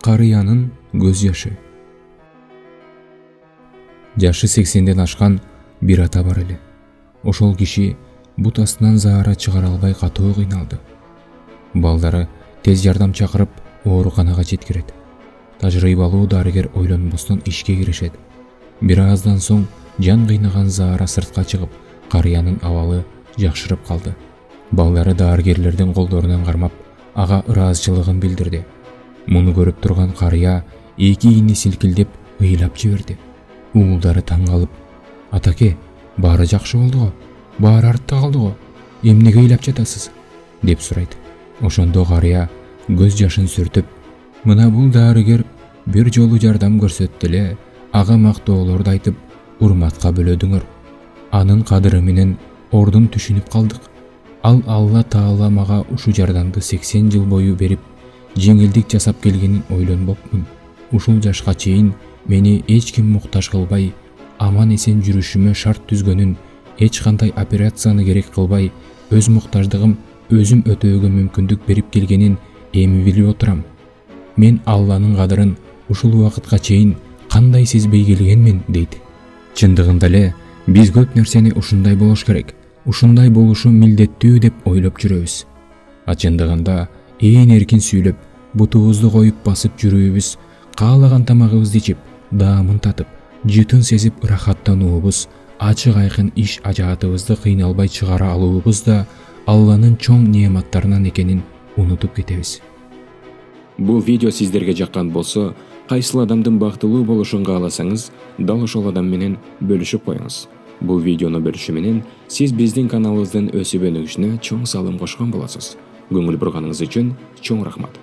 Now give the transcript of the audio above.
Карыянын көз жашы. Жашы 80ден ашкан бир ата бар эле. Ошол киши бут астынан заара чыгара албай катуу кыйналды. Балдары тез жардам чакырып ооруканага жеткирет. Тажрыйбалуу дарыгер ойлонбостон ишке киришет. Бир аздан соң жан кыйнаган заара сыртка чыгып, Карыянын абалы жакшырып калды. Балдары дарыгерлердин колдорунан кармап, ага ыраазычылыгын билдирди. Муну көрүп турган Карыя эки ийини силкилдеп ыйлап жиберди. Уулдары таң калып: "Атаке, баары жакшы болду го, баары артта калды го, эмнеге ыйлап жатасыз?" деп сурайт. Ошондо Карыя көз жашын сүртүп: "Мына бул дарыгер бир жолу жардам көрсөттү эле, ага мактоолорду айтып, урматка бөлөдүңөр. Анын кадыры менен ордун түшүнүп калдык. Ал Алла Таала мага ушу жардамды 80 жыл бою берип, жеңилдик жасап келгенин ойлонбопмун. Ушул жашка чейин мени эч ким муктаж кылбай, аман эсен жүрүшүмө шарт түзгөнүн, эч кандай операцияны керек кылбай, өз муктаждыгым өзүм өтөөгө мүмкүндүк берип келгенин эми билип отурам. Мен Алланын кадырын ушул убакытка чейин кандай сезбей келгенмин" дейт. Чындыгында эле биз көп нерсени ушундай болуш керек, ушундай болушу милдеттүү деп ойлоп жүрөбүз. Чындыгында ээн эркин сүйлөп, бутубузду коюп басып жүрүүбүз, каалаган тамагыбызды ичип, даамын татып, жытын сезип ырахаттануубуз, ачык айкын иш ажаатыбызды кыйналбай чыгара алуубуз да Алланын чоң неаматтарынан экенин унутуп кетебиз. Бул видео сиздерге жаккан болсо, кайсыл адамдын бактылуу болушун кааласаңыз, дал ошол адам менен бөлүшүп коюңуз. Бул видеону бөлүшүү менен сиз биздин каналыбыздын өсүп өнүгүшүнө чоң салым кошкон болосуз. Көңүл бурганыңыз үчүн чоң рахмат.